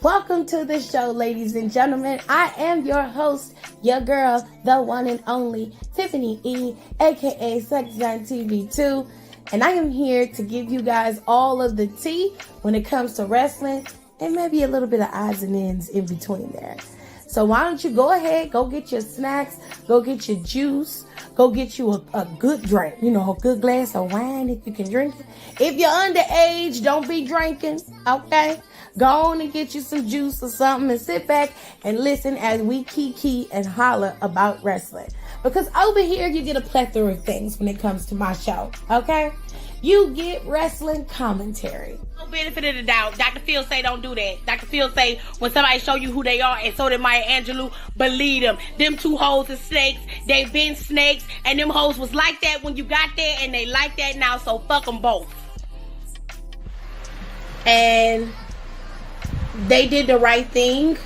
Welcome to the show, ladies and gentlemen. I am your host, your girl, the one and only Tiffany E, aka Smackdown TV2, and I am here to give you guys all of the tea when it comes to wrestling and maybe a little bit of odds and ends in between there. So why don't you go ahead, go get your snacks, go get your juice, go get you a good drink, a good glass of wine if you can drink it. If you're underage, don't be drinking, okay? Go on and get you some juice or something and sit back and listen as we kiki and holler about wrestling. Because over here, you get a plethora of things when it comes to my show, okay? You get wrestling commentary. No benefit of the doubt. Dr. Phil say don't do that. Dr. Phil say when somebody show you who they are, and so did Maya Angelou, believe them. Them two hoes are snakes. They been snakes, and them hoes was like that when you got there, and they like that now, so fuck them both. And they did the right thing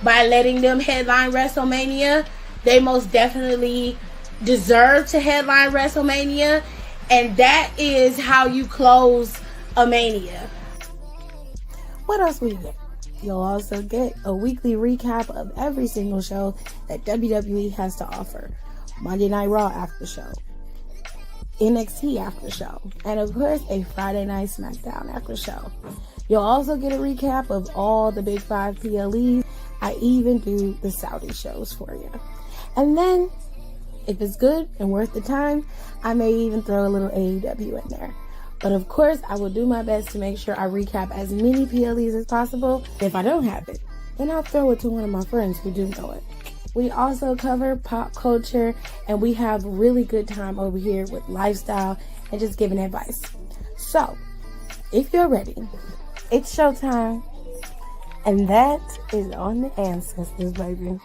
by letting them headline WrestleMania. They most definitely deserve to headline WrestleMania, and that is how you close a mania. What else we get? You'll also get a weekly recap of every single show that WWE has to offer. Monday Night Raw after show, NXT after show, and of course a Friday Night Smackdown after show. You'll also get a recap of all the Big 5 PLEs. I even do the Saudi shows for you. And then, if it's good and worth the time, I may even throw a little AEW in there. But of course, I will do my best to make sure I recap as many PLEs as possible. If I don't have it, then I'll throw it to one of my friends who do know it. We also cover pop culture, and we have really good time over here with lifestyle and just giving advice. So, if you're ready, it's showtime, and that is on the ancestors, baby.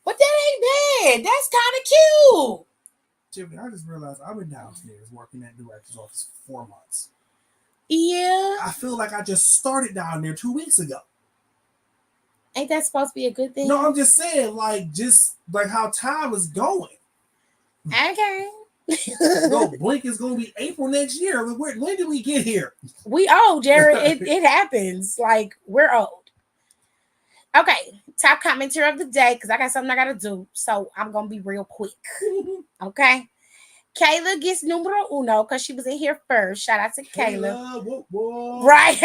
But that ain't bad. That's kind of cute. Tiffany, I just realized I've been downstairs working at the director's office for 4 months. Yeah. I feel like I just started down there 2 weeks ago. Ain't that supposed to be a good thing? No, I'm just saying, just how time is going. Okay. No, Blink is going to be April next year. When did we get here? We old, Jared. It happens. Like, we're old. Okay, top commenter of the day, because I got something I got to do. So I'm going to be real quick. Okay. Kayla gets numero uno because she was in here first. Shout out to Kayla. Whoa. Right.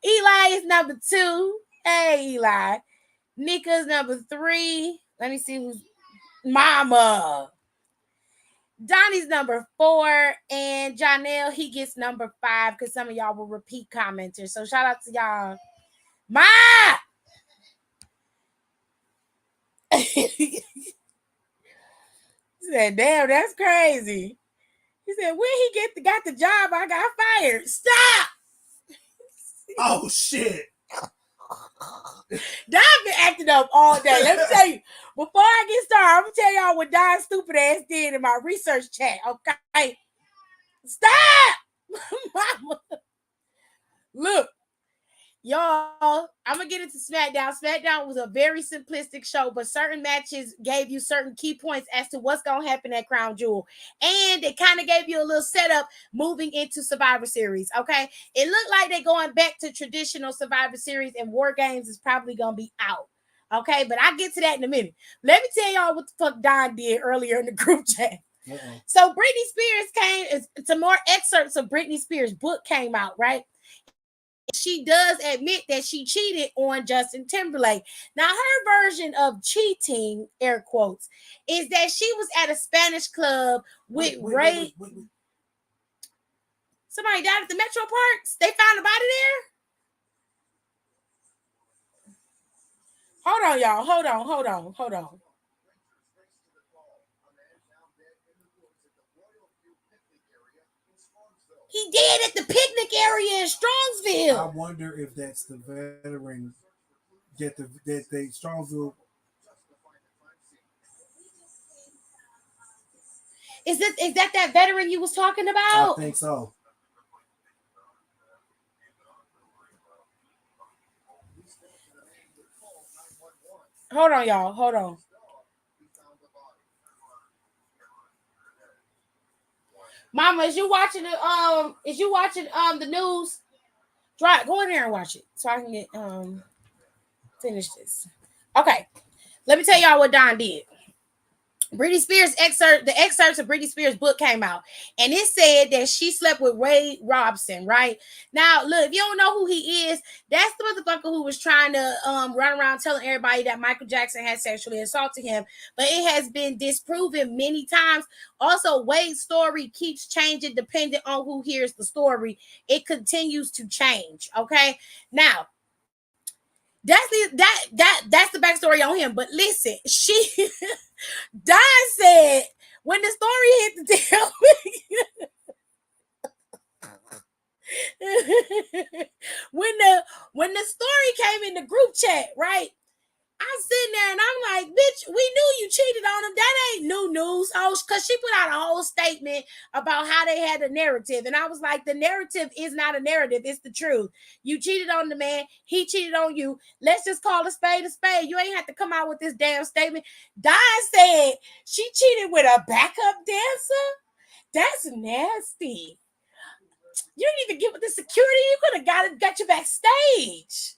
Eli is number 2. Hey, Eli. Nika's number 3. Let me see who's Mama. Donnie's number 4. And Janelle, he gets number 5 because some of y'all were repeat commenters. So shout out to y'all. Ma! He said, damn, that's crazy. He said, when he got the job, I got fired. Stop! Oh, shit. Don been acting up all day. Let me tell you, before I get started, I'm going to tell y'all what Don's stupid ass did in my research chat, okay? Stop! Mama. Look. Y'all, I'm gonna get into Smackdown. Smackdown was a very simplistic show, but certain matches gave you certain key points as to what's gonna happen at Crown Jewel, and it kind of gave you a little setup moving into Survivor Series. Okay, it looked like they're going back to traditional Survivor Series, and War Games is probably gonna be out. Okay, but I'll get to that in a minute. Let me tell y'all what the fuck Don did earlier in the group chat. Uh-oh. So Britney Spears some more excerpts of Britney Spears' book came out, right? She does admit that she cheated on Justin Timberlake. Now, her version of cheating, air quotes, is that she was at a Spanish club with Ray. Wait. Somebody died at the Metro Parks. They found a body there. Hold on, y'all. Hold on. He did at the picnic area in Strongsville. I wonder if that's the veteran that they Strongsville. Is that veteran you was talking I about? think so. Hold on, y'all. Hold on. Mama, is you watching the news? Go in there and watch it so I can get finish this. Okay. Let me tell y'all what Don did. Britney Spears the excerpts of Britney Spears' book came out, and it said that she slept with Ray Robson, right? Now, look, if you don't know who he is, that's the motherfucker who was trying to run around telling everybody that Michael Jackson had sexually assaulted him, but it has been disproven many times. Also, Wade's story keeps changing depending on who hears the story. It continues to change. Okay, now that's the backstory on him. But listen, Don said when the story hit the when the story came in the group chat, right? I'm sitting there and I'm like, bitch, we knew you cheated on him. That ain't new news. Oh, because she put out a whole statement about how they had a narrative. And I was like, the narrative is not a narrative. It's the truth. You cheated on the man. He cheated on you. Let's just call a spade a spade. You ain't have to come out with this damn statement. Don said she cheated with a backup dancer. That's nasty. You didn't even get with the security. You could have got you backstage.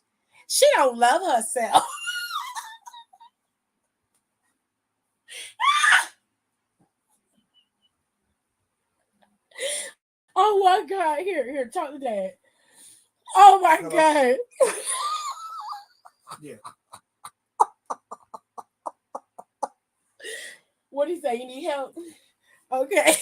She don't love herself. Oh my God. Here, talk to Dad. Oh my Hello. God. Yeah. What do you say? You need help? Okay.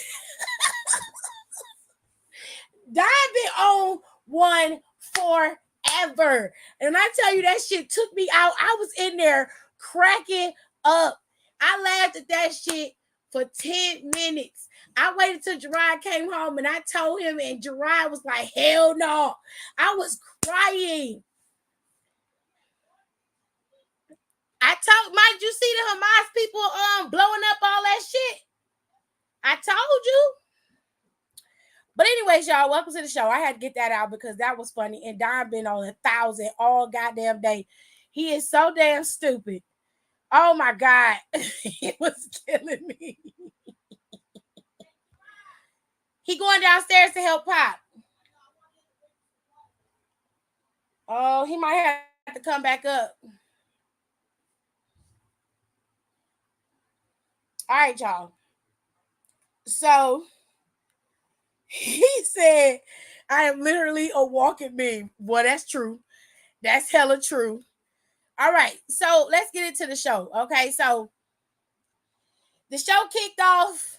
Don been on one forever. And I tell you, that shit took me out. I was in there cracking up. I laughed at that shit for 10 minutes. I waited till Gerard came home and I told him, and Gerard was like, hell no. I was crying. I told Mike, you see the Hamas people blowing up all that shit? I told you. But anyways, y'all, welcome to the show. I had to get that out because that was funny. And Don been on 1,000 all goddamn day. He is so damn stupid. Oh my God. It was killing me. He going downstairs to help Pop. Oh, he might have to come back up. All right, y'all. So he said, I am literally a walking meme. Well, that's true. That's hella true. All right. So let's get into the show. Okay. So the show kicked off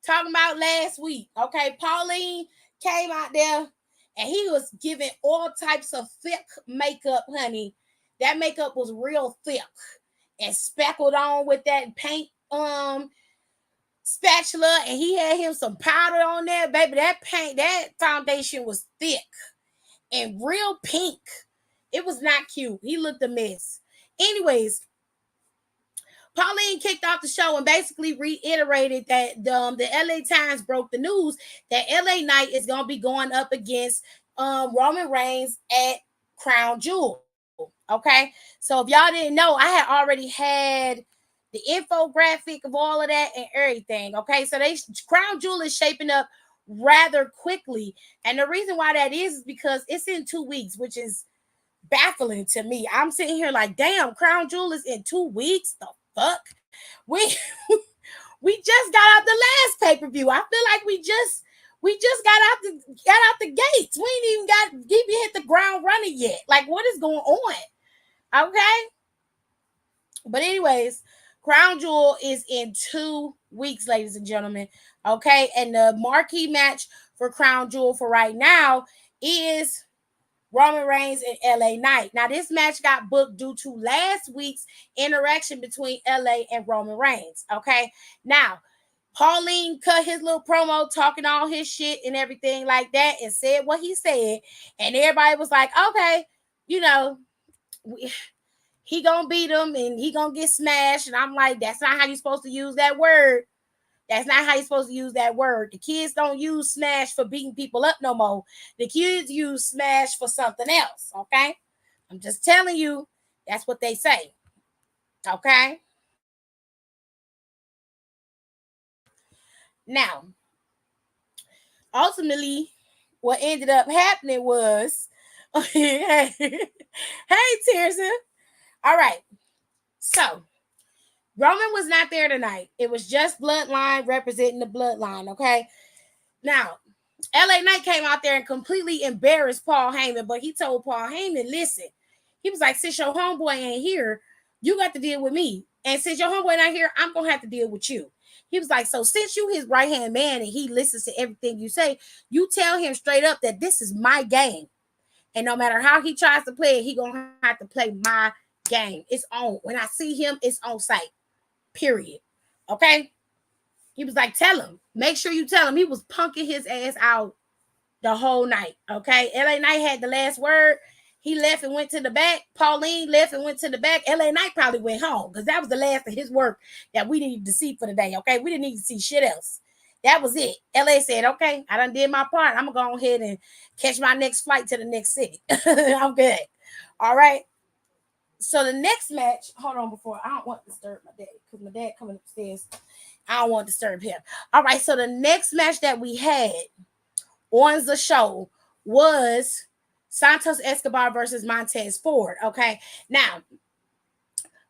talking about last week. Okay. Pauline came out there and he was giving all types of thick makeup, honey. That makeup was real thick and speckled on with that paint spatula, and he had him some powder on there, baby. That foundation was thick and real pink. It was not cute. He looked a mess. Anyways, Pauline kicked off the show and basically reiterated that the LA Times broke the news that LA Knight is going to be going up against Roman Reigns at Crown Jewel. Okay, so if y'all didn't know, I had already had the infographic of all of that and everything. Okay, so Crown Jewel is shaping up rather quickly, and the reason why that is because it's in 2 weeks, which is baffling to me. I'm sitting here like, damn, Crown Jewel is in 2 weeks. The fuck? We we just got out the last pay-per-view. I feel like we just got out the gates. We ain't even hit the ground running yet. Like, what is going on? Okay. But anyways, Crown Jewel is in 2 weeks, ladies and gentlemen. Okay. And the marquee match for Crown Jewel for right now is Roman Reigns and LA Knight. Now, this match got booked due to last week's interaction between LA and Roman Reigns. Okay. Now, Pauline cut his little promo talking all his shit and everything like that and said what he said. And everybody was like, okay, you know, he gonna beat him and he gonna get smashed. And I'm like, that's not how you're supposed to use that word. That's not how you're supposed to use that word. The kids don't use smash for beating people up no more. The kids use smash for something else, okay? I'm just telling you, that's what they say, okay? Now, ultimately, what ended up happening was, hey, Tirza. All right, so Roman was not there tonight. It was just Bloodline representing the Bloodline, okay? Now, LA Knight came out there and completely embarrassed Paul Heyman, but he told Paul Heyman, listen, he was like, since your homeboy ain't here, you got to deal with me. And since your homeboy not here, I'm going to have to deal with you. He was like, so since you his right-hand man and he listens to everything you say, you tell him straight up that this is my game. And no matter how he tries to play it, he going to have to play my game. It's on. When I see him, it's on site. Period. Okay? He was like, tell him. Make sure you tell him. He was punking his ass out the whole night. Okay? LA Knight had the last word. He left and went to the back. Pauline left and went to the back. LA Knight probably went home because that was the last of his work that we needed to see for the day. Okay? We didn't need to see shit else. That was it. LA said, okay, I done did my part. I'm going to go ahead and catch my next flight to the next city. I'm good. All right? So the next match, hold on before, I don't want to disturb my dad because my dad coming upstairs. I don't want to disturb him. All right, so the next match that we had on the show was Santos Escobar versus Montez Ford. Okay, now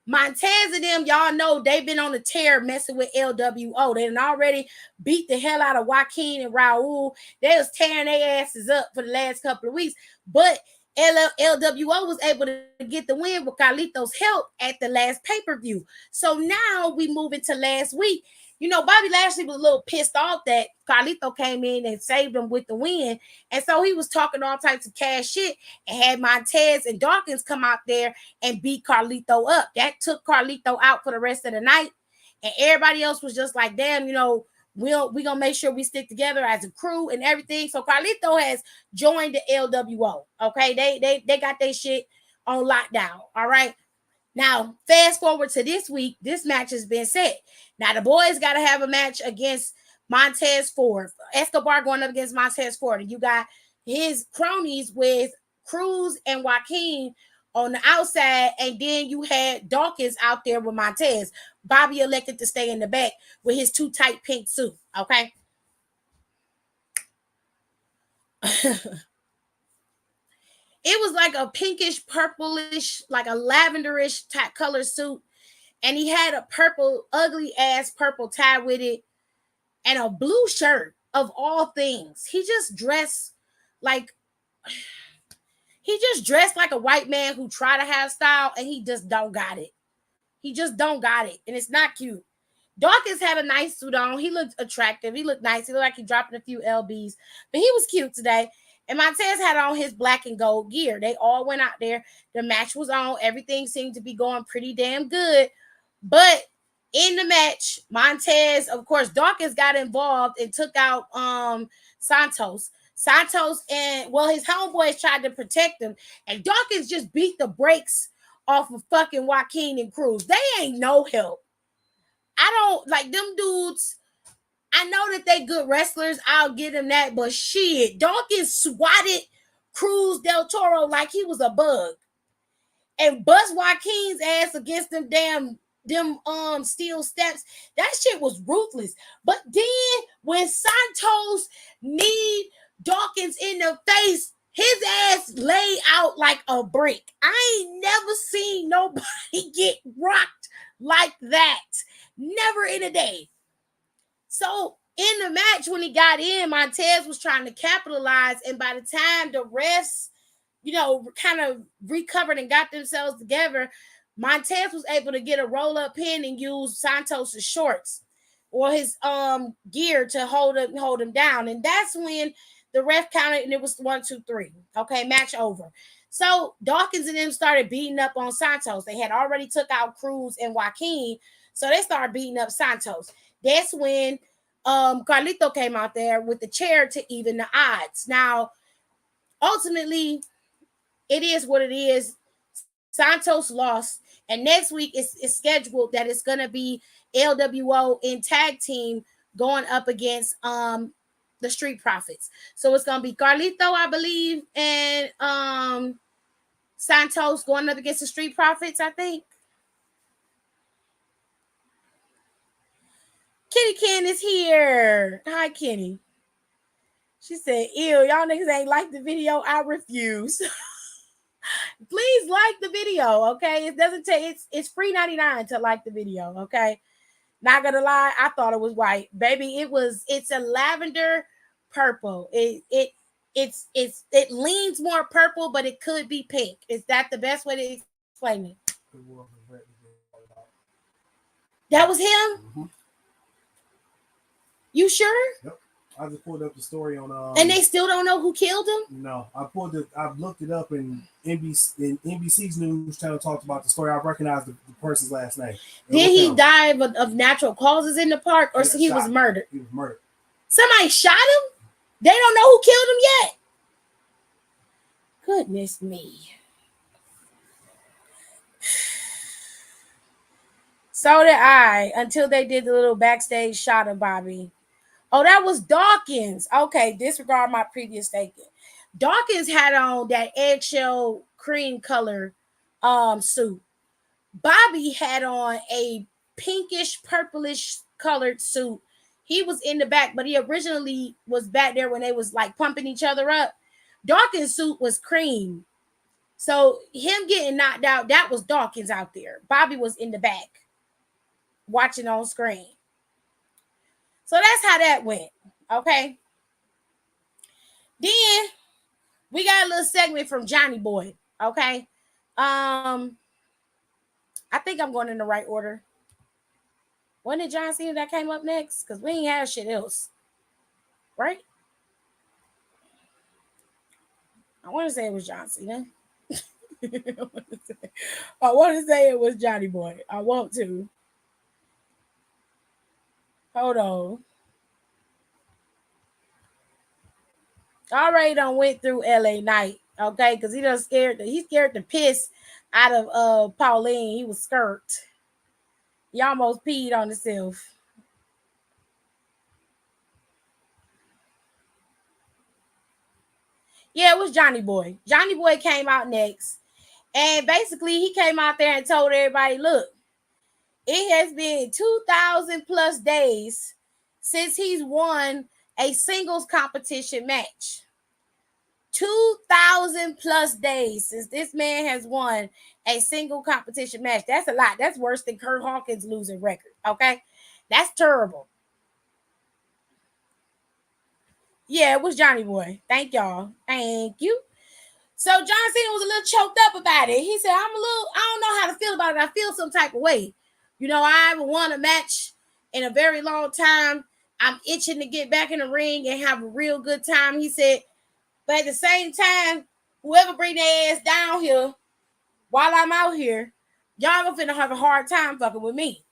Montez and them, y'all know they've been on the tear messing with LWO. They done already beat the hell out of Joaquin and Raul. They was tearing their asses up for the last couple of weeks, but LWO was able to get the win with Carlito's help at the last pay-per-view. So now we move into last week. You know, Bobby Lashley was a little pissed off that Carlito came in and saved him with the win. And so he was talking all types of cash shit and had Montez and Dawkins come out there and beat Carlito up. That took Carlito out for the rest of the night. And everybody else was just like, damn, you know, we're going to make sure we stick together as a crew and everything. So Carlito has joined the LWO. Okay, they got their shit on lockdown. All right. Now, fast forward to this week, this match has been set. Now, the boys got to have a match against Montez Ford. Escobar going up against Montez Ford. And you got his cronies with Cruz and Joaquin on the outside. And then you had Dawkins out there with Montez. Bobby elected to stay in the back with his too tight pink suit. Okay. It was like a pinkish, purplish, like a lavenderish type color suit. And he had a purple, ugly ass purple tie with it and a blue shirt of all things. He just dressed like a white man who tried to have style and he just don't got it. He just don't got it. And it's not cute. Dawkins had a nice suit on. He looked attractive. He looked nice. He looked like he dropping a few LBs. But he was cute today. And Montez had on his black and gold gear. They all went out there. The match was on. Everything seemed to be going pretty damn good. But in the match, Montez, of course, Dawkins got involved and took out Santos. Santos and, well, his homeboys tried to protect him. And Dawkins just beat the brakes off of fucking Joaquin and Cruz. They ain't no help. I don't like them dudes. I know that they good wrestlers. I'll give them that. But shit, Dawkins swatted Cruz del Toro like he was a bug. And bust Joaquin's ass against them steel steps. That shit was ruthless. But then when Santos need Dawkins in the face, his ass laid out like a brick. I ain't never seen nobody get rocked like that. Never in a day. So in the match, when he got in, Montez was trying to capitalize. And by the time the refs, you know, kind of recovered and got themselves together, Montez was able to get a roll-up pin and use Santos' shorts or his gear to hold him down. And that's when the ref counted and it was 1, 2, 3. Okay, match over. So Dawkins and them started beating up on Santos. They had already took out Cruz and Joaquin, so they started beating up Santos. That's when Carlito came out there with the chair to even the odds. Now, ultimately, it is what it is. Santos lost, and next week it's scheduled that it's going to be LWO in tag team going up against the Street Profits. So it's gonna be Carlito, I believe, and Santos going up against the Street Profits, I think. Kitty Ken is here. Hi, Kenny. She said, ew, y'all niggas ain't like the video. I refuse. Please like the video, okay? It doesn't take, it's free 99 to like the video, okay? Not gonna lie, I thought it was white. Baby, it's a lavender purple. It leans more purple, but it could be pink. Is that the best way to explain it? That was him? Mm-hmm. You sure? Yep. I just pulled up the story on and they still don't know who killed him? No. I looked it up in NBC's news channel talked about the story. I recognized the person's last name. Did he die of natural causes in the park, or he was murdered? He was murdered. Somebody shot him? They don't know who killed him yet. Goodness me. So did I, until they did the little backstage shot of Bobby. Oh, that was Dawkins. Okay, disregard my previous statement. Dawkins had on that eggshell cream color suit. Bobby had on a pinkish, purplish colored suit. He was in the back, but he originally was back there when they was like pumping each other up. Dawkins' suit was cream. So him getting knocked out, that was Dawkins out there. Bobby was in the back watching on screen. So that's how that went. Okay. Then we got a little segment from Johnny Boy. Okay. I think I'm going in the right order. Wasn't it John Cena that came up next? Because we ain't had shit else. Right? I want to say it was John Cena. I want to say it was Johnny Boy. I want to. Hold on. Already done went through LA Knight, okay? Because he's scared to piss out of Pauline. He was scared. He almost peed on himself. Yeah, it was Johnny Boy. Johnny Boy came out next. And basically, he came out there and told everybody, look, it has been 2,000 plus days since he's won a singles competition match. 2,000 plus days since this man has won a single competition match. That's a lot. That's worse than Kurt Hawkins' losing record. Okay? That's terrible. Yeah, it was Johnny Boy. Thank y'all. Thank you. So John Cena was a little choked up about it. He said, I don't know how to feel about it. I feel some type of way. You know, I haven't won a match in a very long time. I'm itching to get back in the ring and have a real good time. He said, but at the same time, whoever bring their ass down here while I'm out here, y'all gonna finna have a hard time fucking with me.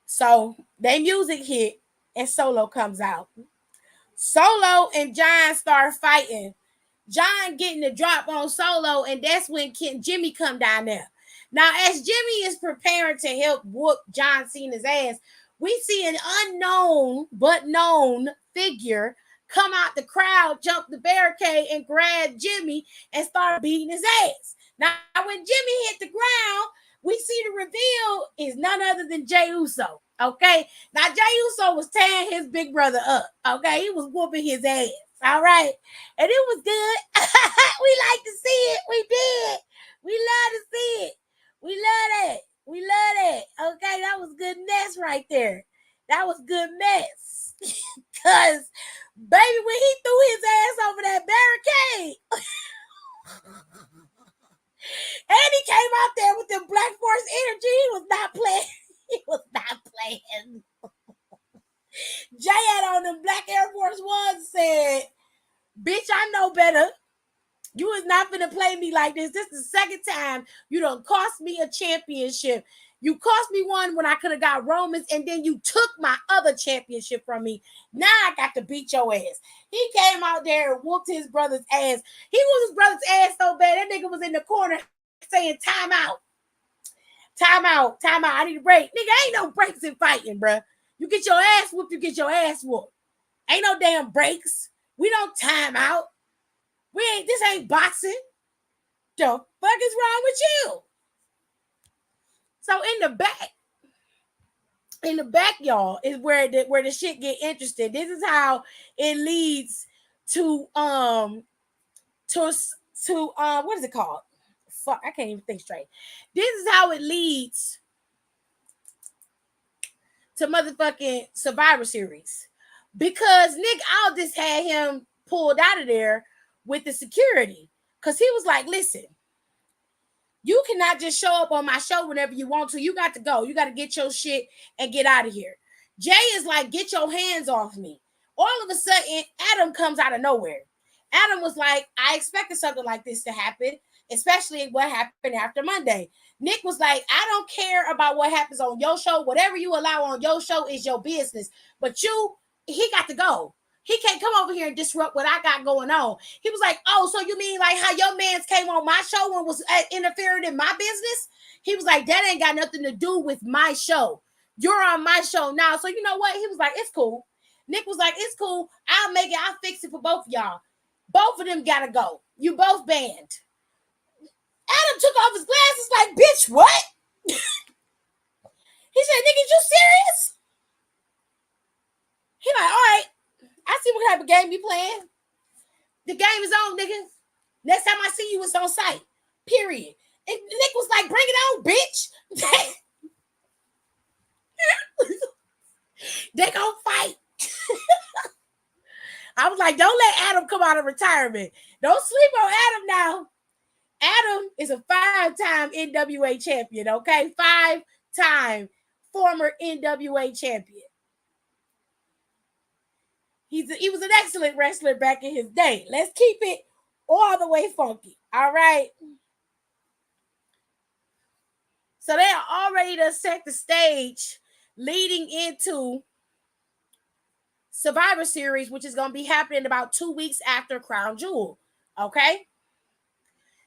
So their music hit and Solo comes out. Solo and John start fighting. John getting the drop on Solo, and that's when Jimmy come down there. Now, as Jimmy is preparing to help whoop John Cena's ass, we see an unknown but known figure come out the crowd, jump the barricade, and grab Jimmy and start beating his ass. Now, when Jimmy hit the ground, we see the reveal is none other than Jey Uso. Okay? Now, Jey Uso was tearing his big brother up. Okay? He was whooping his ass. All right? And it was good. We like to see it. We did. We love to see it. We love it. We love it. Okay? That was good mess right there. That was good mess. Because, baby, when he threw his ass over that barricade, and he came out there with the Black Force energy, he was not playing. He was not playing. Jay had on them Black Air Force Ones, said, bitch, I know better. You is not finna play me like this. This is the second time you done cost me a championship. You cost me one when I could have got Romans, and then you took my other championship from me. Now I got to beat your ass. He came out there and whooped his brother's ass. He whooped his brother's ass so bad, that nigga was in the corner saying, time out. Time out. Time out. I need a break. Nigga, ain't no breaks in fighting, bruh. You get your ass whooped, you get your ass whooped. Ain't no damn breaks. We don't time out. This ain't boxing. The fuck is wrong with you? So in the back, y'all, is where the shit get interesting. This is how it leads to what is it called? Fuck, I can't even think straight. This is how it leads to motherfucking Survivor Series. Because Nick Aldis had him pulled out of there with the security. Because he was like, listen, you cannot just show up on my show whenever you want to. You got to go. You got to get your shit and get out of here. Jay is like, get your hands off me. All of a sudden, Adam comes out of nowhere. Adam was like, I expected something like this to happen, especially what happened after Monday. Nick was like, I don't care about what happens on your show. Whatever you allow on your show is your business. But he got to go. He can't come over here and disrupt what I got going on. He was like, oh, so you mean like how your mans came on my show and was interfering in my business? He was like, that ain't got nothing to do with my show. You're on my show now. So you know what? He was like, it's cool. Nick was like, it's cool. I'll fix it for both of y'all. Both of them got to go. You both banned. Adam took off his glasses like, bitch, what? He said, nigga, you serious? He like, all right. I see what type of game you playing. The game is on, nigga. Next time I see you, it's on site. Period. And Nick was like, bring it on, bitch. They gonna fight. I was like, don't let Adam come out of retirement. Don't sleep on Adam now. Adam is a 5-time NWA champion, okay? 5-time former NWA champion. He was an excellent wrestler back in his day. Let's keep it all the way funky. All right. So they are already to set the stage leading into Survivor Series, which is going to be happening about 2 weeks after Crown Jewel. Okay.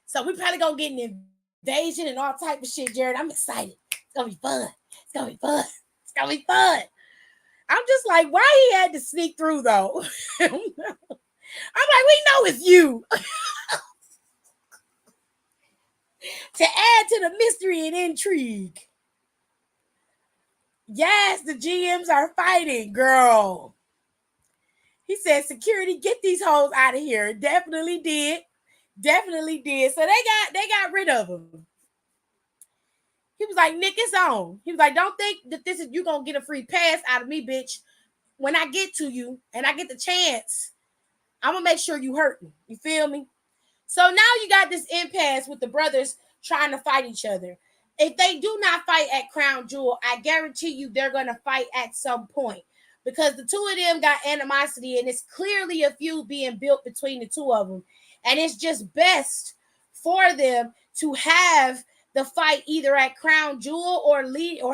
So we probably going to get an invasion and all type of shit, Jared. I'm excited. It's going to be fun. It's going to be fun. It's going to be fun. I'm just like, why he had to sneak through, though? I'm like, we know it's you. To add to the mystery and intrigue. Yes, the GMs are fighting, girl. He said, security, get these hoes out of here. Definitely did. Definitely did. So they got rid of him. He was like, Nick, it's on. He was like, don't think that this is you gonna get a free pass out of me, bitch. When I get to you and I get the chance, I'm gonna make sure you hurting. You feel me? So now you got this impasse with the brothers trying to fight each other. If they do not fight at Crown Jewel, I guarantee you they're gonna fight at some point because the two of them got animosity and it's clearly a feud being built between the two of them. And it's just best for them to have the fight either at Crown Jewel or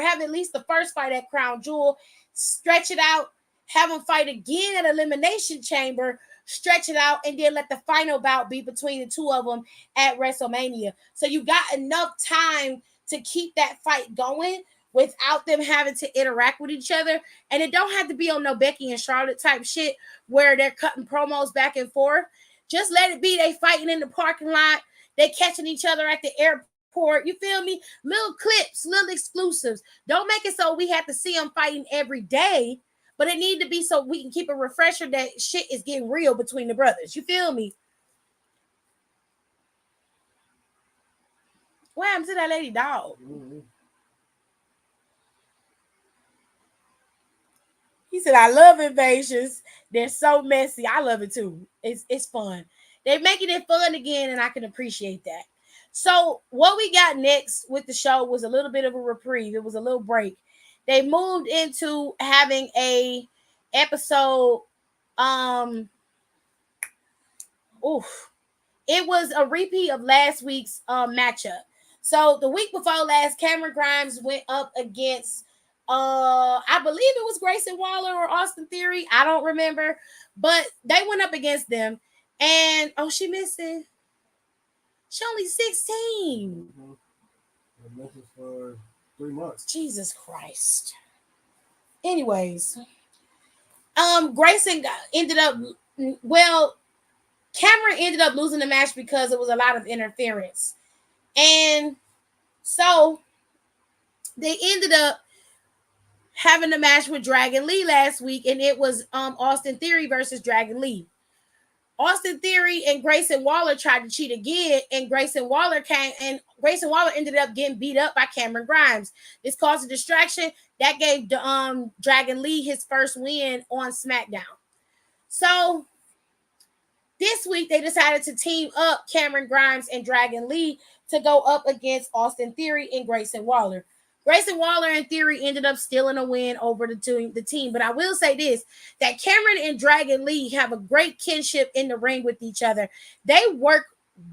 have at least the first fight at Crown Jewel, stretch it out, have them fight again at Elimination Chamber, stretch it out, and then let the final bout be between the two of them at WrestleMania. So you got enough time to keep that fight going without them having to interact with each other. And it don't have to be on no Becky and Charlotte type shit where they're cutting promos back and forth. Just let it be they fighting in the parking lot. They catching each other at the airport. You feel me? Little clips, little exclusives. Don't make it so we have to see them fighting every day. But it need to be so we can keep a refresher that shit is getting real between the brothers. You feel me? What happened to that lady dog? Mm-hmm. He said, I love invasions. They're so messy. I love it too. It's fun. They're making it fun again, and I can appreciate that. So what we got next with the show was a little bit of a reprieve. It was a little break. They moved into having a episode. It was a repeat of last week's matchup. So the week before last, Cameron Grimes went up against I believe it was Grayson Waller or Austin Theory. I don't remember, but they went up against them, and she missed it. She only 16. Mm-hmm. For 3 months. Jesus Christ. Anyways, Grayson ended up, well, Cameron ended up losing the match because it was a lot of interference. And so they ended up having a match with Dragon Lee last week, and it was Austin Theory versus Dragon Lee. Austin Theory and Grayson Waller tried to cheat again, and Grayson Waller ended up getting beat up by Cameron Grimes. This caused a distraction that gave Dragon Lee his first win on Smackdown. So this week they decided to team up Cameron Grimes and Dragon Lee to go up against Austin Theory and Grayson Waller. Grayson Waller and Theory ended up stealing a win over the team. But I will say this, that Cameron and Dragon Lee have a great kinship in the ring with each other. They work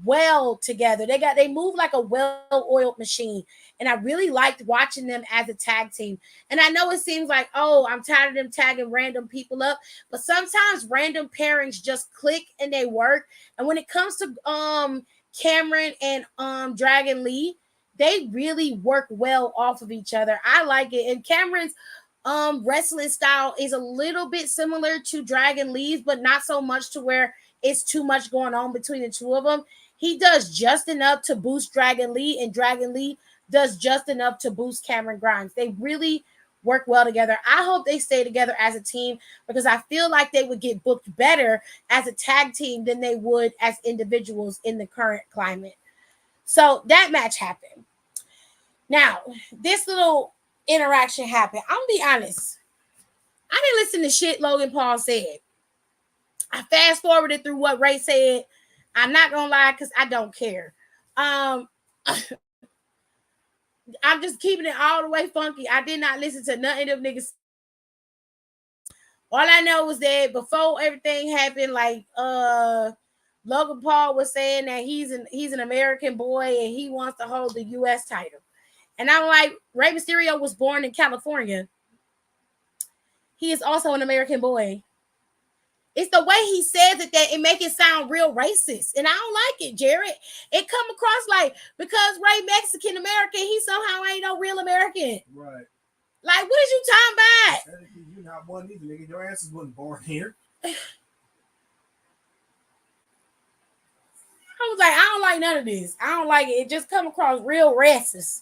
well together. They move like a well-oiled machine. And I really liked watching them as a tag team. And I know it seems like, oh, I'm tired of them tagging random people up. But sometimes random pairings just click and they work. And when it comes to Cameron and Dragon Lee, they really work well off of each other. I like it. And Cameron's wrestling style is a little bit similar to Dragon Lee's, but not so much to where it's too much going on between the two of them. He does just enough to boost Dragon Lee, and Dragon Lee does just enough to boost Cameron Grimes. They really work well together. I hope they stay together as a team because I feel like they would get booked better as a tag team than they would as individuals in the current climate. So that match happened. Now, this little interaction happened. I'm going to be honest. I didn't listen to shit Logan Paul said. I fast forwarded through what Ray said. I'm not going to lie because I don't care. I'm just keeping it all the way funky. I did not listen to none of them niggas. All I know was that before everything happened, like Logan Paul was saying that he's an American boy and he wants to hold the U.S. title. And I'm like, Rey Mysterio was born in California. He is also an American boy. It's the way he says it that it make it sound real racist. And I don't like it, Jared. It come across like, because Ray Mexican American, he somehow ain't no real American. Right. Like, what is you talking about? You're not one either, nigga. Your ass wasn't born here. I was like, I don't like none of this. I don't like it. It just come across real racist.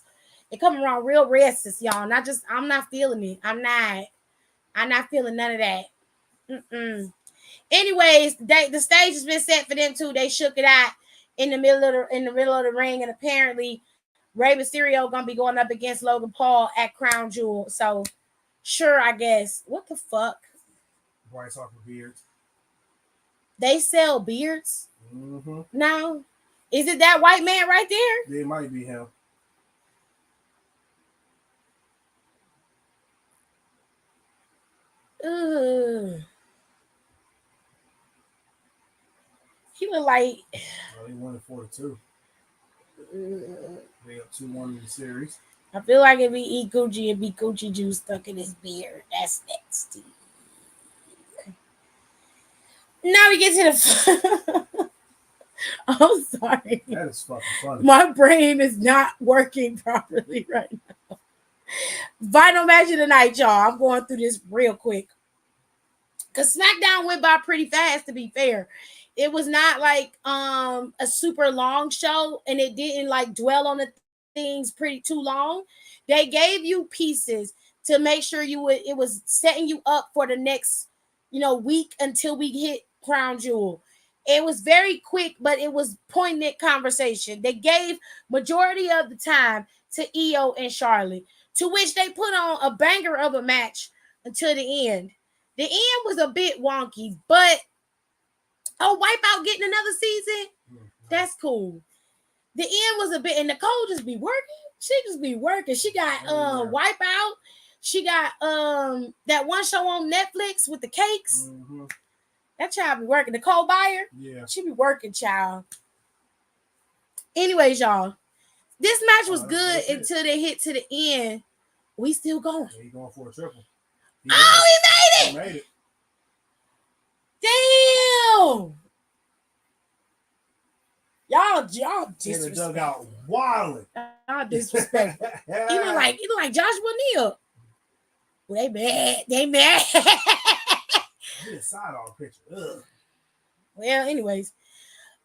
It come around real racist, y'all. I'm not feeling it. I'm not feeling none of that. Anyways, the stage has been set for them too. They shook it out in the middle of the ring, and apparently Rey Mysterio gonna be going up against Logan Paul at Crown Jewel. So sure, I guess. What the fuck? White Talker beards. They sell beards? Mm-hmm. Now, is it that white man right there? It might be him. Ugh. He look like. Well, he won 4-2. They up 2-1 in the series. I feel like if he eat Gucci, it'd be Gucci juice stuck in his beard. That's nasty. Now we get to the. I'm sorry. That is fucking funny. My brain is not working properly right now. Vital match of the night, y'all. I'm going through this real quick. Because SmackDown went by pretty fast, to be fair. It was not like a super long show, and it didn't like dwell on the things pretty too long. They gave you pieces to make sure it was setting you up for the next, week until we hit Crown Jewel. It was very quick, but it was poignant conversation. They gave majority of the time to Io and Charlotte, to which they put on a banger of a match until the end. The end was a bit wonky, but Wipeout getting another season, that's cool. The end was a bit, and Nicole just be working. She just be working. She got Wipeout. She got that one show on Netflix with the cakes. Mm-hmm. That child be working. Nicole Byer, yeah, she be working, child. Anyways, y'all, this match was good until they hit to the end. We still going. Yeah, he going for a triple. He made it. He made it. Damn. Y'all disrespectful. In the dugout, wilding. Y'all disrespectful. He look like Joshua Neal. They mad. They mad. Get a side on picture. Ugh. Well, anyways,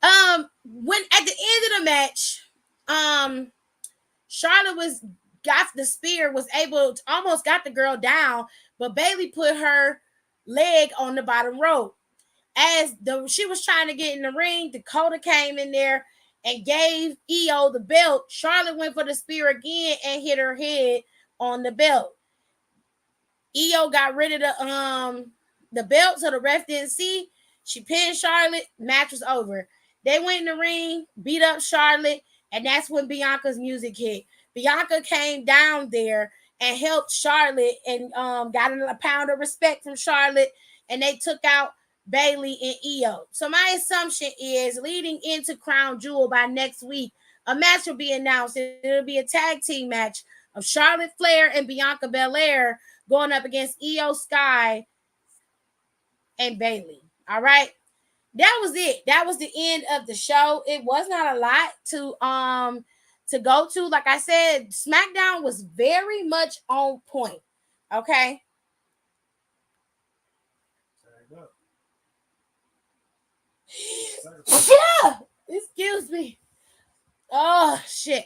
when at the end of the match, Charlotte got the spear, was able to almost got the girl down, but Bayley put her leg on the bottom rope. As she was trying to get in the ring, Dakota came in there and gave Io the belt. Charlotte went for the spear again and hit her head on the belt. Io got rid of the belt, so the ref didn't see. She pinned Charlotte. Match was over. They went in the ring, beat up Charlotte, and that's when Bianca's music hit. Bianca came down there and helped Charlotte and got a pound of respect from Charlotte, and they took out Bayley and Io. So my assumption is, leading into Crown Jewel by next week, a match will be announced. It'll be a tag team match of Charlotte Flair and Bianca Belair going up against Io Sky and Bayley. All right. That was it. That was the end of the show. It was not a lot to go to. Like I said, SmackDown was very much on point. Okay. Excuse me. Oh shit.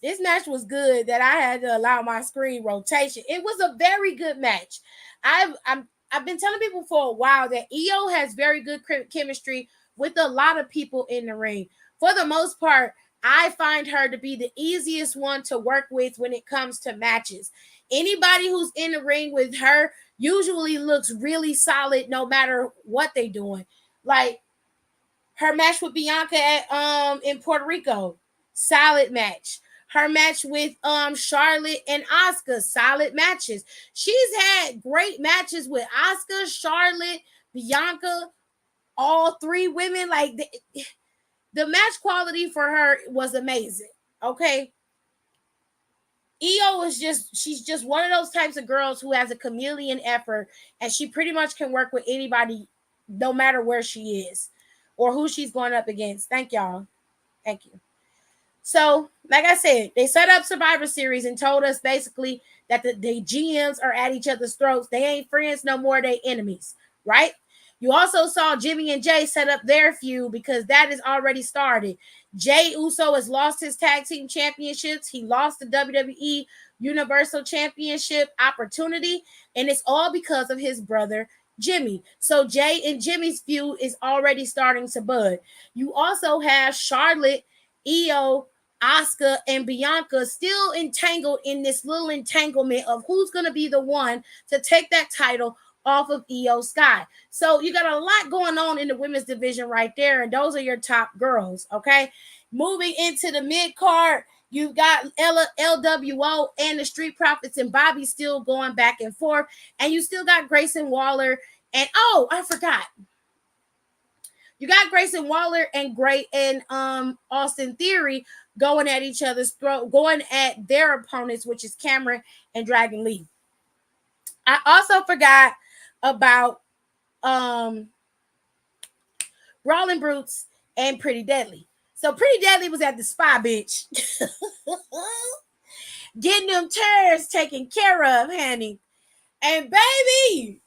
This match was good that I had to allow my screen rotation. It was a very good match. I've been telling people for a while that Io has very good chemistry with a lot of people in the ring. For the most part, I find her to be the easiest one to work with when it comes to matches. Anybody who's in the ring with her usually looks really solid no matter what they're doing. Like her match with Bianca at in Puerto Rico, solid match. Her match with Charlotte and Asuka, solid matches. She's had great matches with Asuka, Charlotte, Bianca, all three women. Like the match quality for her was amazing. Okay. Io is she's just one of those types of girls who has a chameleon effort, and she pretty much can work with anybody no matter where she is or who she's going up against. Thank y'all. Thank you. So, like I said, they set up Survivor Series and told us basically that the GMs are at each other's throats. They ain't friends no more, they enemies, right? You also saw Jimmy and Jay set up their feud because that is already started. Jay Uso has lost his tag team championships. He lost the WWE Universal Championship opportunity, and it's all because of his brother, Jimmy. So Jay and Jimmy's feud is already starting to bud. You also have Charlotte, Io, Asuka, and Bianca still entangled in this little entanglement of who's going to be the one to take that title off of Io Sky. So you got a lot going on in the women's division right there, and those are your top girls, okay? Moving into the mid-card, you've got LWO and the Street Profits and Bobby still going back and forth, and you still got Grayson Waller and, oh, I forgot. You got Grayson Waller and Austin Theory going at each other's throat, going at their opponents, which is Cameron and Dragon Lee. I also forgot about Brawling Brutes and Pretty Deadly. So Pretty Deadly was at the spa, bitch. Getting them tears taken care of, honey. And baby,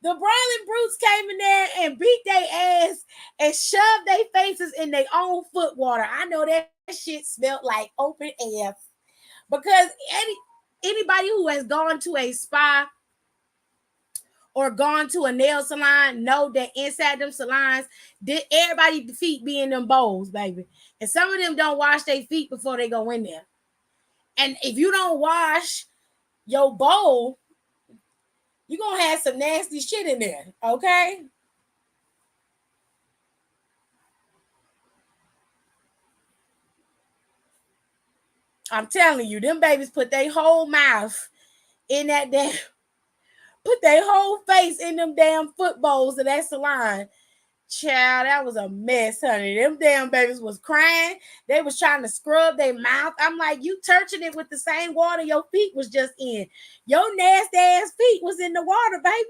the Brawling Brutes came in there and beat their ass and shoved their faces in their own foot water. I know that shit smelled like open air. Because anybody who has gone to a spa or gone to a nail salon know that inside them salons, everybody's feet be in them bowls, baby. And some of them don't wash their feet before they go in there. And if you don't wash your bowl, you're going to have some nasty shit in there, okay? I'm telling you, them babies put their whole mouth in that damn, put their whole face in them damn foot bowls of that salon. Child, that was a mess, honey. Them damn babies was crying. They was trying to scrub their mouth. I'm like, you touching it with the same water your feet was just in. Your nasty ass feet was in the water, baby.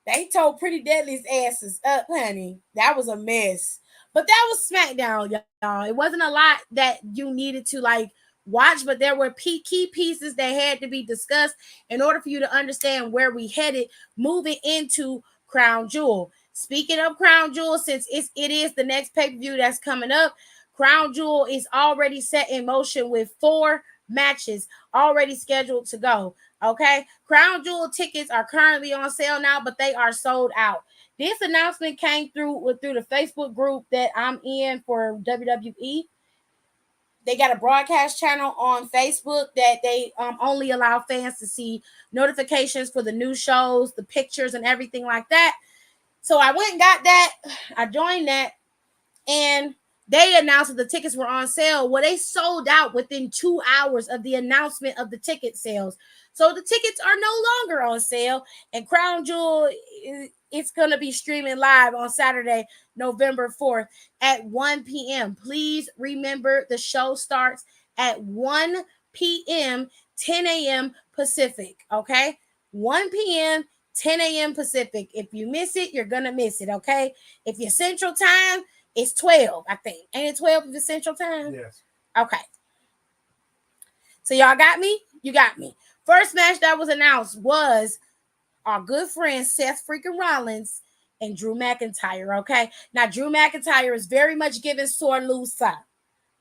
They told Pretty Deadly's asses up, honey. That was a mess. But that was SmackDown, y'all. It wasn't a lot that you needed to like watch, but there were key pieces that had to be discussed in order for you to understand where we headed moving into Crown Jewel. Speaking of Crown Jewel, since it is the next pay-per-view that's coming up, Crown Jewel is already set in motion with 4 matches already scheduled to go. Okay, Crown Jewel tickets are currently on sale now, but they are sold out. This announcement came through the Facebook group that I'm in for WWE. They got a broadcast channel on Facebook that they only allow fans to see notifications for the new shows, the pictures, and everything like that. So I went and got that. I joined that, and they announced that the tickets were on sale. Well, they sold out within 2 hours of the announcement of the ticket sales. So the tickets are no longer on sale, and Crown Jewel, it's going to be streaming live on Saturday, November 4th at 1 p.m. Please remember the show starts at 1 p.m., 10 a.m. Pacific, okay? 1 p.m., 10 a.m. Pacific. If you miss it, you're going to miss it, okay? If you're Central Time, it's 12, I think. Ain't it 12 if it's Central Time? Yes. Okay. So y'all got me? You got me. First match that was announced was our good friend Seth freaking Rollins and Drew McIntyre, okay? Now, Drew McIntyre is very much giving sore loser,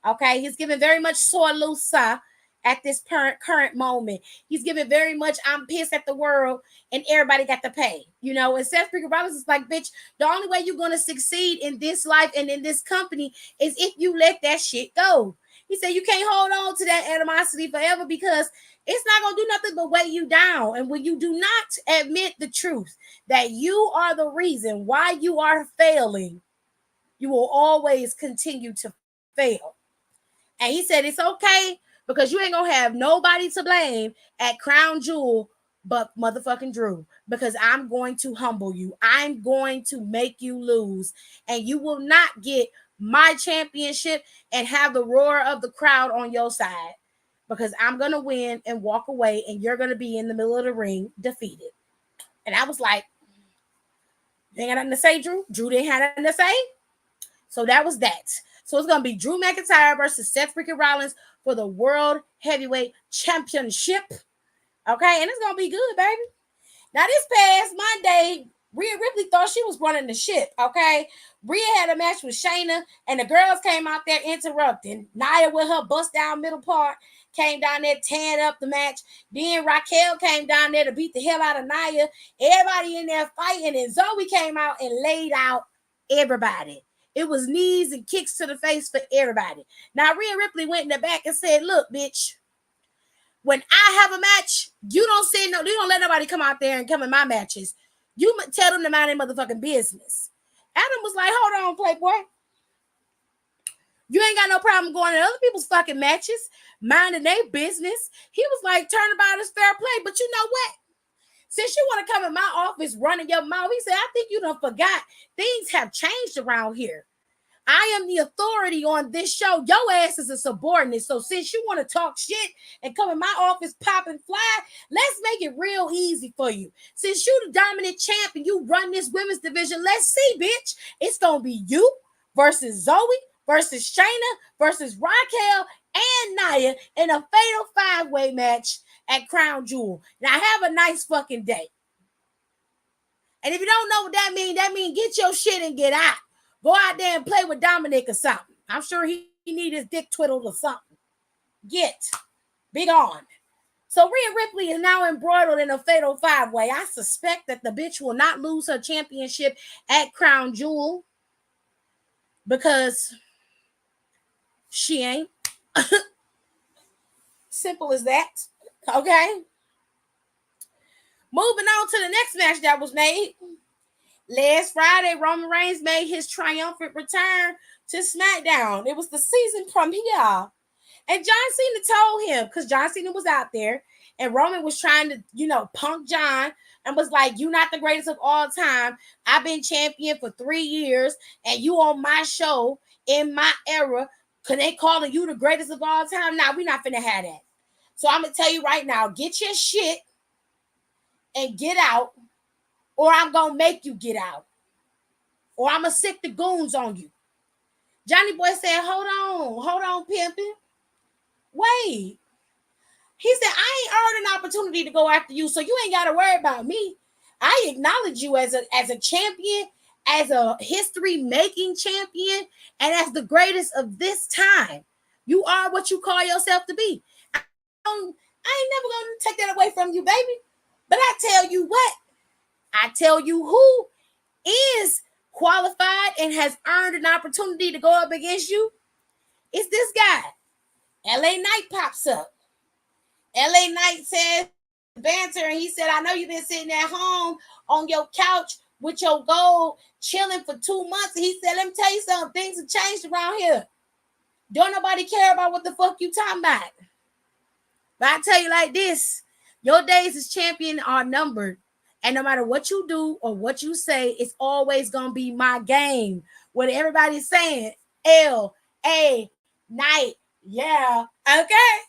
okay? He's giving very much sore loser at this current moment. He's giving very much, I'm pissed at the world and everybody got to pay, you know? And Seth freaking Rollins is like, bitch, the only way you're going to succeed in this life and in this company is if you let that shit go. He said you can't hold on to that animosity forever because it's not going to do nothing but weigh you down. And when you do not admit the truth that you are the reason why you are failing, you will always continue to fail. And he said it's okay because you ain't going to have nobody to blame at Crown Jewel but motherfucking Drew, because I'm going to humble you. I'm going to make you lose, and you will not get my championship and have the roar of the crowd on your side, because I'm going to win and walk away, and you're going to be in the middle of the ring defeated. And I was like, you ain't got nothing to say, Drew? Drew didn't have nothing to say? So that was that. So it's going to be Drew McIntyre versus Seth freaking Rollins for the World Heavyweight Championship. Okay, and it's going to be good, baby. Now, this past Monday, Rhea Ripley thought she was running the ship, okay? Rhea had a match with Shayna, and the girls came out there interrupting. Nia with her bust-down middle part came down there tearing up the match. Then Raquel came down there to beat the hell out of Nia. Everybody in there fighting, and Zoe came out and laid out everybody. It was knees and kicks to the face for everybody. Now, Rhea Ripley went in the back and said, look, bitch, when I have a match, you don't let nobody come out there and come in my matches. You tell them to mind their motherfucking business. Adam was like, hold on, Playboy. You ain't got no problem going to other people's fucking matches, minding their business. He was like, turnabout is fair play. But you know what? Since you want to come in my office running your mouth, he said, I think you done forgot. Things have changed around here. I am the authority on this show. Your ass is a subordinate. So since you want to talk shit and come in my office, pop and fly, let's make it real easy for you. Since you the dominant champ and you run this women's division, let's see, bitch. It's going to be you versus Zoe versus Shayna versus Raquel and Nia in a fatal 5-way match at Crown Jewel. Now have a nice fucking day. And if you don't know what that means get your shit and get out. Go out there and play with Dominic or something. I'm sure he need his dick twiddled or something. Big on. So Rhea Ripley is now embroiled in a fatal 5-way. I suspect that the bitch will not lose her championship at Crown Jewel because she ain't. Simple as that. Okay. Moving on to the next match that was made. Last Friday, Roman Reigns made his triumphant return to Smackdown. It was the season premiere. And John Cena told him, because John Cena was out there, and Roman was trying to, punk John and was like, you not the greatest of all time. I've been champion for 3 years, and you on my show in my era. Can they calling you the greatest of all time? Nah, we're not finna have that. So I'm going to tell you right now, get your shit and get out, or I'm going to make you get out, or I'm going to sick the goons on you. Johnny Boy said, hold on, pimpin'. Wait. He said, I ain't earned an opportunity to go after you, so you ain't got to worry about me. I acknowledge you as a champion, as a history-making champion, and as the greatest of this time. You are what you call yourself to be. I ain't never going to take that away from you, baby. But I tell you what, I tell you who is qualified and has earned an opportunity to go up against you. It's this guy. LA Knight pops up. LA Knight says banter, and he said, I know you've been sitting at home on your couch with your gold chilling for 2 months. And he said, let me tell you something, things have changed around here. Don't nobody care about what the fuck you talking about. But I tell you like this, your days as champion are numbered. And no matter what you do or what you say, it's always going to be my game. What everybody's saying, L.A. Knight, yeah, okay.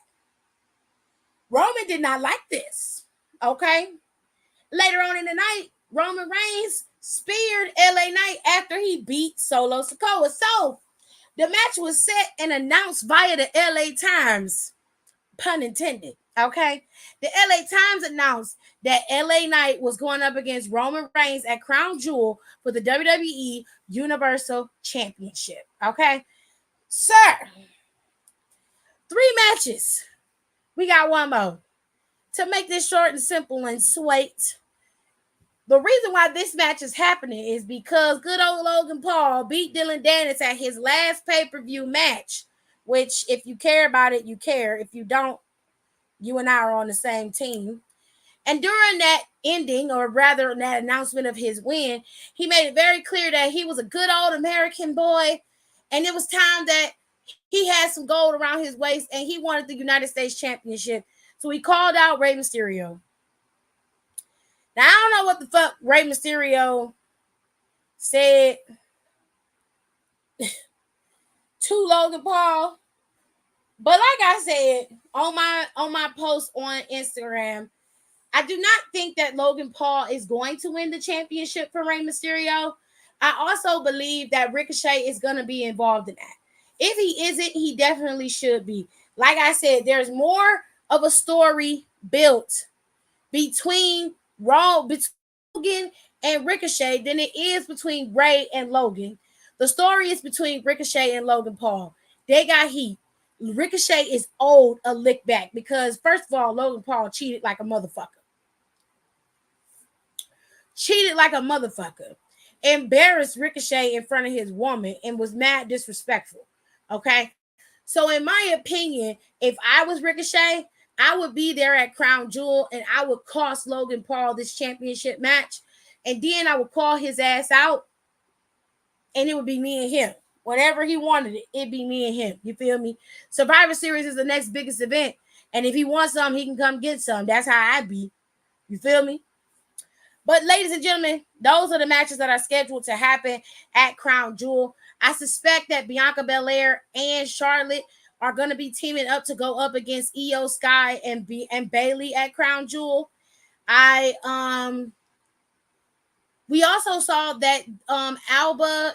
Roman did not like this, okay? Later on in the night, Roman Reigns speared LA Knight after he beat Solo Sikoa. So, the match was set and announced via the LA Times, pun intended, okay? The LA Times announced that LA Knight was going up against Roman Reigns at Crown Jewel for the WWE Universal Championship, okay? Sir, 3 matches. We got one more. To make this short and simple and sweet, the reason why this match is happening is because good old Logan Paul beat Dylan Dennis at his last pay-per-view match, which if you care about it, you care. If you don't, you and I are on the same team. And during that ending, or rather that announcement of his win, he made it very clear that he was a good old American boy, and it was time that he had some gold around his waist, and he wanted the United States Championship. So he called out Rey Mysterio. Now, I don't know what the fuck Rey Mysterio said to Logan Paul. But like I said on my post on Instagram, I do not think that Logan Paul is going to win the championship for Rey Mysterio. I also believe that Ricochet is going to be involved in that. If he isn't, he definitely should be. Like I said, there's more of a story built between Logan and Ricochet than it is between Rey and Logan. The story is between Ricochet and Logan Paul. They got heat. Ricochet is owed a lick back because, first of all, Logan Paul cheated like a motherfucker. Embarrassed Ricochet in front of his woman and was mad disrespectful. Okay? So in my opinion, if I was Ricochet, I would be there at Crown Jewel and I would cost Logan Paul this championship match. And then I would call his ass out and it would be me and him. Whatever he wanted, it'd be me and him. You feel me? Survivor Series is the next biggest event. And if he wants some, he can come get some. That's how I'd be. You feel me? But ladies and gentlemen, those are the matches that are scheduled to happen at Crown Jewel. I suspect that Bianca Belair and Charlotte are going to be teaming up to go up against Io Sky and Bayley at Crown Jewel. We also saw that Alba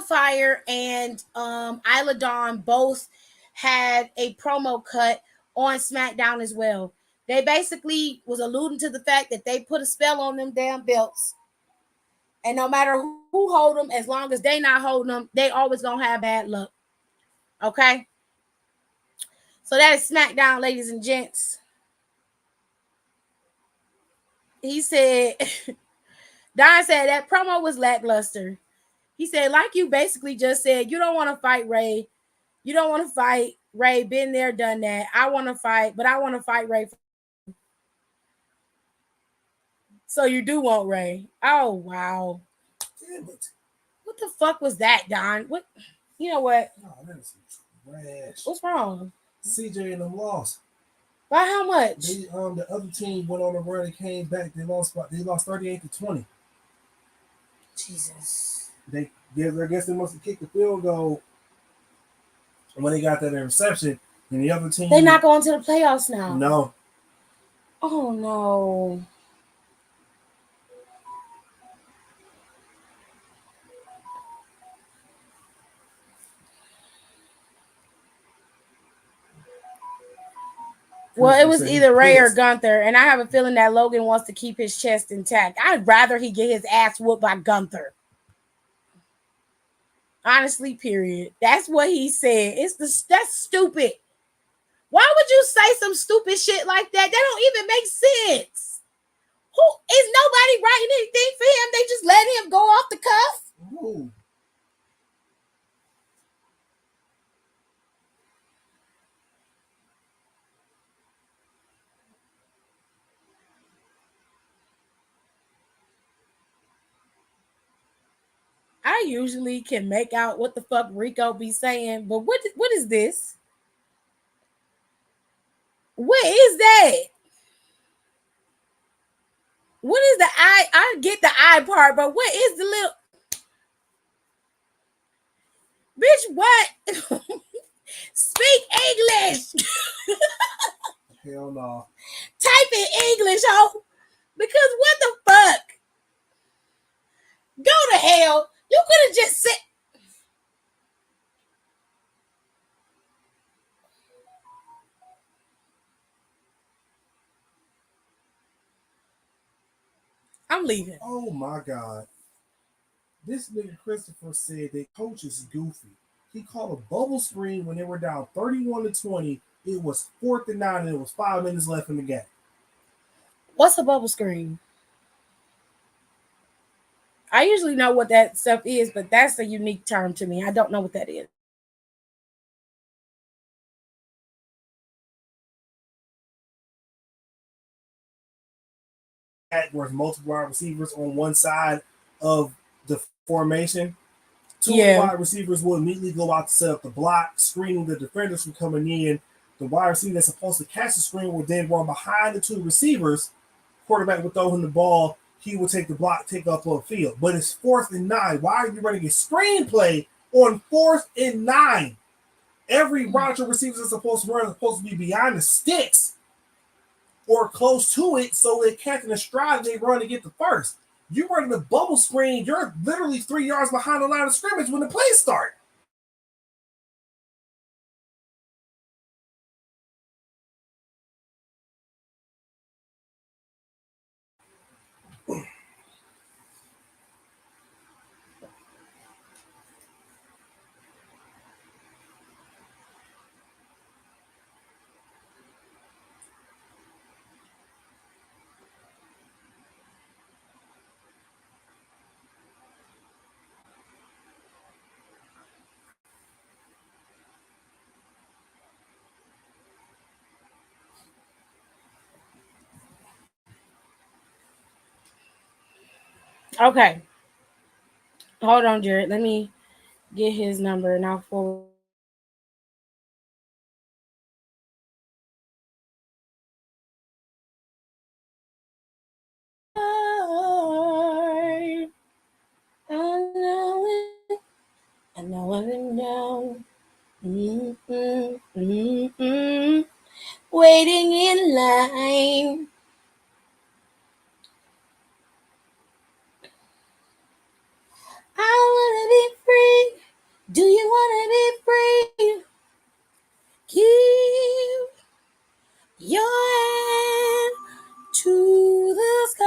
Fire and Isla Dawn both had a promo cut on Smackdown as well. They basically was alluding to the fact that they put a spell on them damn belts. And no matter who hold them, as long as they not holding them, they always gonna have bad luck. Okay? So that is Smackdown, ladies and gents. He said, Don said that promo was lackluster. He said, like you basically just said, you don't want to fight Rey. You don't want to fight Rey. Been there, done that. I want to fight, but I want to fight Rey. So you do want Rey. Oh, wow. Damn it. What the fuck was that, Don? What? You know what? Oh, that is some trash. What's wrong? CJ and them lost. By how much? They the other team went on a run and came back. They lost 38-20. Jesus. I guess they must have kicked the field goal when they got that interception. And the other team, they're not going to the playoffs now. No. Oh no. Well, it was said either he's Ray or pissed. Gunther, and I have a feeling that Logan wants to keep his chest intact. I'd rather he get his ass whooped by Gunther. Honestly, period. That's what he said. That's stupid. Why would you say some stupid shit like that? That don't even make sense. Who is nobody writing anything for him? They just let him go off the cuff. Ooh. I usually can make out what the fuck Rico be saying, but what is this? What is that? What is the eye? I get the eye part, but what is the little bitch? What? Speak English. Hell no. Type in English, ho. Because what the fuck? Go to hell. You could have just said. I'm leaving. Oh my God. This nigga Christopher said that coach is goofy. He called a bubble screen when they were down 31-20. It was 4th and 9, and it was 5 minutes left in the game. What's a bubble screen? I usually know what that stuff is, but that's a unique term to me. I don't know what that is. Where multiple wide receivers on one side of the formation. Two of the wide receivers will immediately go out to set up the block, screening the defenders from coming in. The wide receiver that's supposed to catch the screen will then run behind the two receivers. Quarterback will throw him the ball. He will take the block, take up on the field. But it's 4th and 9. Why are you running a screenplay on 4th and 9? Every route your receivers are supposed to run is supposed to be behind the sticks or close to it, so they catch a stride and they run to get the first. You running the bubble screen, you're literally 3 yards behind the line of scrimmage when the plays start. Okay. Hold on, Jared. Let me get his number and I'll forward. I know I'm down. Waiting in line. I wanna be free. Do you wanna be free? Give your hand to the sky.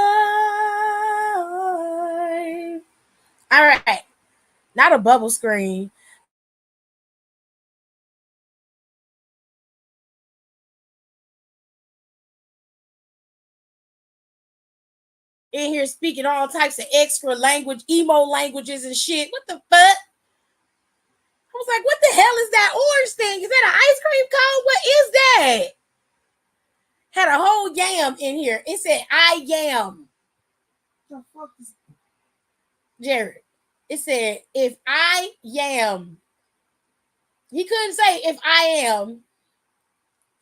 All right. Not a bubble screen. In here speaking all types of extra language, emo languages and shit. What the fuck? I was like, what the hell is that orange thing? Is that an ice cream cone? What is that? Had a whole yam in here. It said, I yam. The fuck is Jared. It said, if I yam. He couldn't say if I am.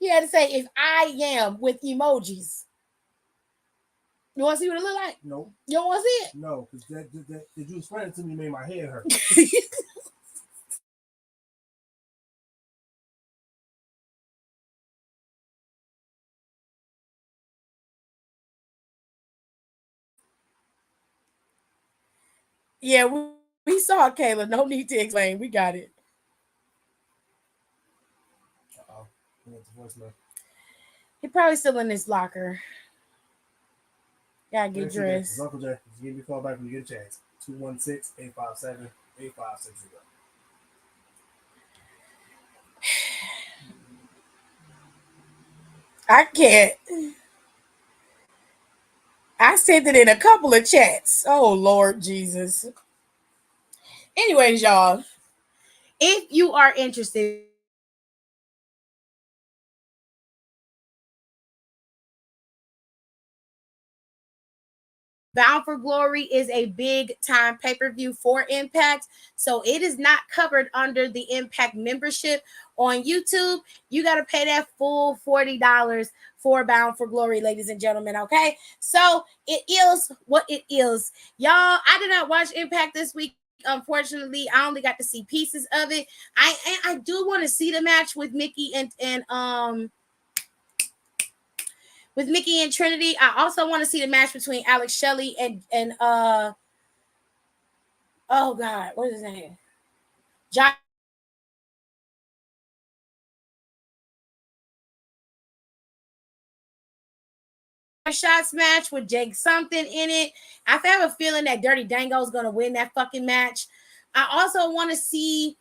He had to say if I am with emojis. You want to see what it look like? No. You don't want to see it? No, because that did you explain it to me made my head hurt. Yeah, we saw it, Kayla. No need to explain. We got it. Uh-oh. Voicemail. He probably still in his locker. Gotta get dressed. Uncle Jay, just give me a call back when you get a chance. 216-857-8560. I can't. I sent it in a couple of chats. Oh, Lord Jesus. Anyways, y'all, if you are interested, Bound for Glory is a big time pay-per-view for Impact. So it is not covered under the Impact membership on YouTube. You got to pay that full $40 for Bound for Glory, ladies and gentlemen. Okay. So it is what it is. Y'all, I did not watch Impact this week. Unfortunately, I only got to see pieces of it. I do want to see the match with Mickey and with Mickey and Trinity. I also want to see the match between Alex Shelley and oh God, what is his name? Josh Shots match with Jake something in it. I have a feeling that Dirty Dango is gonna win that fucking match. I also want to see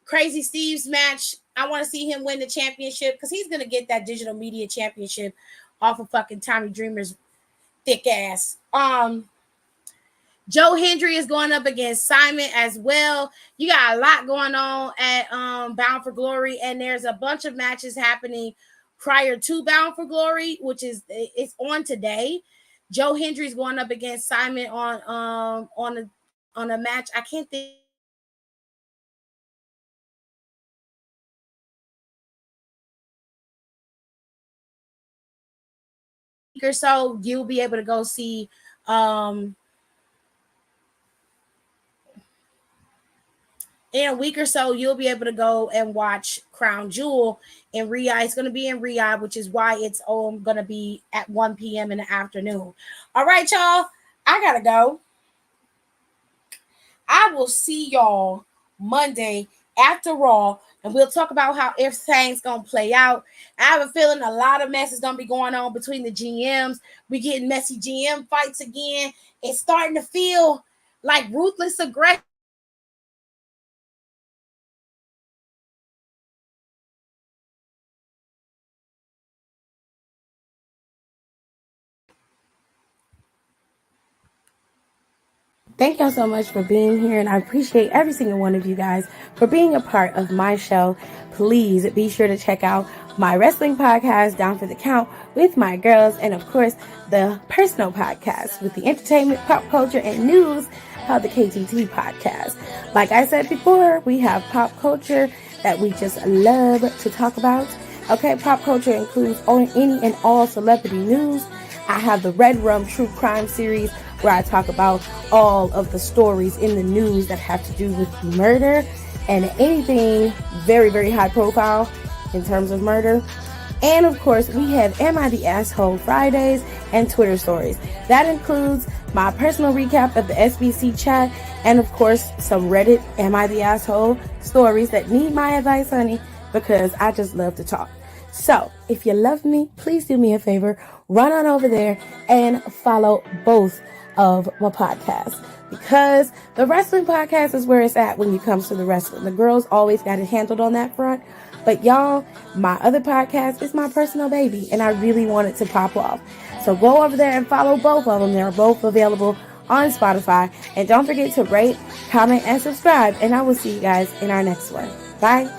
Crazy Steve's match. I want to see him win the championship because he's gonna get that digital media championship off of fucking Tommy Dreamer's thick ass. Joe Hendry is going up against Simon as well. You got a lot going on at Bound for Glory, and there's a bunch of matches happening prior to Bound for Glory, which is it's on today. Joe Hendry's going up against Simon on a match. I can't think. Or so you'll be able to go see in a week or so, you'll be able to go and watch Crown Jewel in Riyadh. It's going to be in Riyadh, which is why it's going to be at 1 p.m. in the afternoon. All right, y'all. I got to go. I will see y'all Monday after Raw, and we'll talk about how everything's going to play out. I have a feeling a lot of mess is going to be going on between the GMs. We getting messy GM fights again. It's starting to feel like ruthless aggression. Thank y'all so much for being here, and I appreciate every single one of you guys for being a part of my show. Please be sure to check out my wrestling podcast, Down for the Count, with my girls, and of course, the personal podcast with the entertainment, pop culture, and news called the KTT podcast. Like I said before, we have pop culture that we just love to talk about. Okay, pop culture includes any and all celebrity news. I have the Red Rum True Crime series, where I talk about all of the stories in the news that have to do with murder and anything very, very high profile in terms of murder. And of course, we have Am I the Asshole Fridays and Twitter stories. That includes my personal recap of the SBC chat and of course, some Reddit Am I the Asshole stories that need my advice, honey, because I just love to talk. So, if you love me, please do me a favor, run on over there and follow both of my podcast, because the wrestling podcast is where it's at when it comes to the wrestling. The girls always got it handled on that front, but y'all, my other podcast is my personal baby, and I really want it to pop off. So go over there and follow both of them. They're both available on Spotify, and don't forget to rate, comment, and subscribe, and I will see you guys in our next one. Bye.